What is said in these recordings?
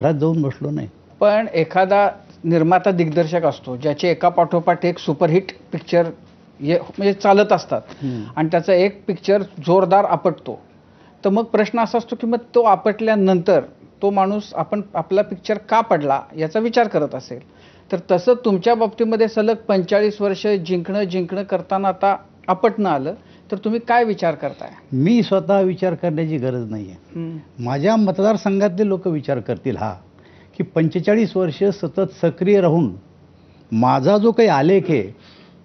घरात जाऊन बसलो नाही. पण एखादा निर्माता दिग्दर्शक असतो ज्याचे एका पाठोपाठ एक सुपरहिट पिक्चर म्हणजे चालत असतात आणि त्याचा एक पिक्चर जोरदार आपटतो, तर मग प्रश्न असा असतो की मग तो आपटल्यानंतर तो माणूस आपला पिक्चर का पडला याचा विचार करत असेल. तर तसं तुमच्या बाबतीमध्ये सलग 45 वर्ष जिंकणं करताना आता आपटणं आलं, तर तुम्ही काय विचार करताय? मी स्वतः विचार करण्याची गरज नाहीये. माझ्या मतदारसंघातले लोक विचार करतील हा की 45 वर्ष सतत सक्रिय राहून माझा जो काही आलेख आहे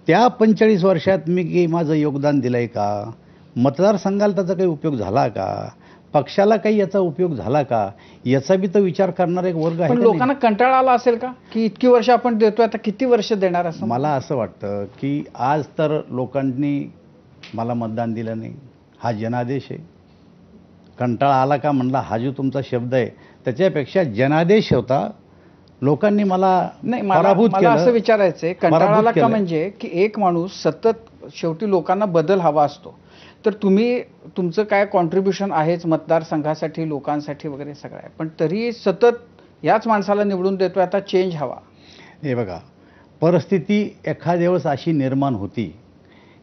त्या 45 वर्षात मी काही माझं योगदान दिलंय का, मतदारसंघाला त्याचा काही उपयोग झाला का, पक्षाला काही याचा उपयोग झाला का, याचा बी तर विचार करणारा एक वर्ग आहे. पण लोकांना कंटाळा आला असेल का की इतकी वर्ष आपण देतोय, आता किती वर्ष देणार? असं मला असं वाटतं की आज तर लोकांनी मला मतदान दिलं नाही, हा जनादेश आहे. कंटाळा आला का म्हणला हा जो तुमचा शब्द आहे त्याच्यापेक्षा जनादेश होता. लोकांनी मला पराभूत केलं. मला असं विचारायचंय, कंटाळा आला का म्हणजे की एक माणूस सतत शेवटी लोकांना बदल हवा असतो, तर तुम्ही तुमचं काय कॉन्ट्रीब्युशन आहेच मतदारसंघासाठी लोकांसाठी वगैरे सगळं आहे, पण तरी सतत याच माणसाला निवडून देतोय, आता चेंज हवा. हे बघा, परिस्थिती एखाद्या वेळेस अशी निर्माण होती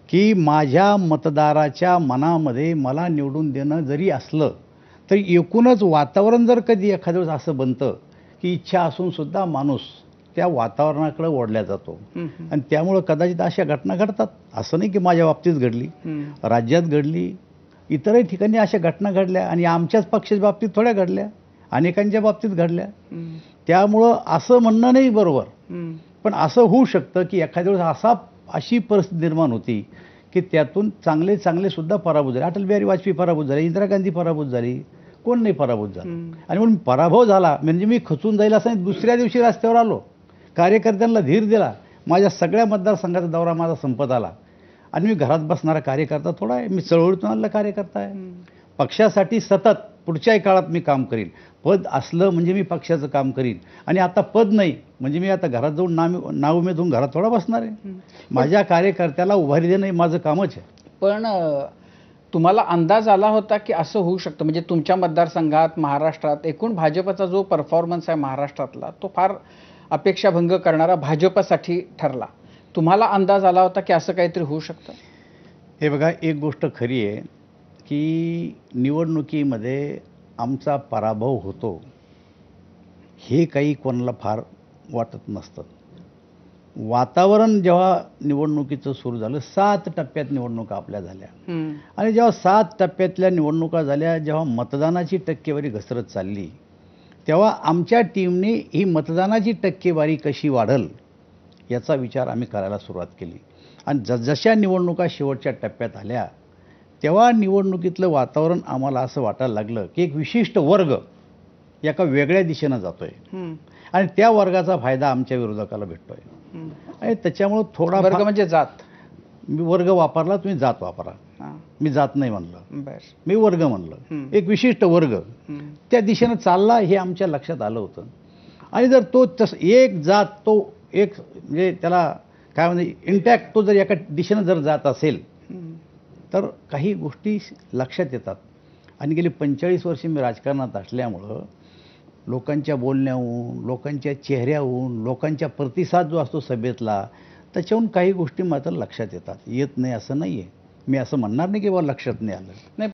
की माझ्या मतदाराच्या मनामध्ये मला निवडून देणं जरी असलं तरी एकूणच वातावरण जर कधी एखाद्या वेळेस असं बनतं की इच्छा असून सुद्धा माणूस त्या वातावरणाकडे ओढल्या जातो आणि त्यामुळे कदाचित अशा घटना घडतात. असं नाही की माझ्या बाबतीत घडली, राज्यात घडली, इतरही ठिकाणी अशा घटना घडल्या आणि आमच्याच पक्षाच्या बाबतीत थोड्या घडल्या, अनेकांच्या बाबतीत घडल्या. त्यामुळं असं म्हणणं नाही बरोबर, पण असं होऊ शकतं की एखाद्या वेळेस अशी परिस्थिती निर्माण होती की त्यातून चांगले सुद्धा पराभूत झाले. अटल बिहारी वाजपेयी पराभूत झाले, इंदिरा गांधी पराभूत झाली, कोण नाही पराभूत झालं. आणि म्हणून पराभव झाला म्हणजे मी खचून जाईल असं नाही. दुसऱ्या दिवशी रस्त्यावर आलो, कार्यकर्त्यांना धीर दिला, माझ्या सगळ्या मतदारसंघाचा दौरा माझा संपत आला आणि मी घरात बसणारा कार्यकर्ता थोडा आहे. मी चळवळीतून आलेला कार्यकर्ता आहे. पक्षासाठी सतत पुढच्याही काळात मी काम करीन. पद असलं म्हणजे मी पक्षाचं काम करीन आणि आता पद नाही म्हणजे मी आता घरात जाऊन नाउमेद होऊन घरात थोडा बसणार आहे. माझ्या कार्यकर्त्याला उभारी देणं हे माझं कामच आहे. पण तुम्हाला अंदाज आला होता की असं होऊ शकतं? म्हणजे तुमच्या मतदारसंघात महाराष्ट्रात एकूण भाजपचा जो परफॉर्मन्स आहे महाराष्ट्रातला तो फार अपेक्षाभंग करणारा भाजपसाठी ठरला. तुम्हाला अंदाज आला होता की असं काहीतरी होऊ शकतं? हे बघा, एक गोष्ट खरी आहे की निवडणुकीमध्ये आमचा पराभव होतो हे काही कोणाला फार वाटत नसतं. वातावरण जेव्हा निवडणुकीचं सुरू झालं, 7 टप्प्यात निवडणुका आपल्या झाल्या आणि जेव्हा 7 टप्प्यातल्या निवडणुका झाल्या, जेव्हा मतदानाची टक्केवारी घसरत चालली, तेव्हा आमच्या टीमने ही मतदानाची टक्केवारी कशी वाढेल याचा विचार आम्ही करायला सुरुवात केली. आणि जशा निवडणुका शेवटच्या टप्प्यात आल्या तेव्हा निवडणुकीतलं वातावरण आम्हाला असं वाटायला लागलं की एक विशिष्ट वर्ग एका वेगळ्या दिशेनं जातोय आणि त्या वर्गाचा फायदा आमच्या विरोधकाला भेटतोय. आणि त्याच्यामुळं थोडा वर्ग म्हणजे जात, मी वर्ग वापरला, तुम्ही जात वापरा. मी जात नाही म्हणलं, मी वर्ग म्हणलं. एक विशिष्ट वर्ग त्या दिशेनं चालला हे आमच्या लक्षात आलं होतं. आणि जर तो एक जात तो एक म्हणजे त्याला काय म्हणजे इंटॅक्ट तो जर एका दिशेनं जर जात असेल तर काही गोष्टी लक्षात येतात. आणि गेली 45 वर्ष मी राजकारणात असल्यामुळं लोकांच्या बोलण्याहून, लोकांच्या चेहऱ्याहून, लोकांच्या प्रतिसाद जो असतो सभेतला, त्याच्याहून काही गोष्टी मात्र लक्षात येतात. येत नाही असं नाही आहे. मी असं म्हणणार नाही की बाबा लक्षात नाही आलं.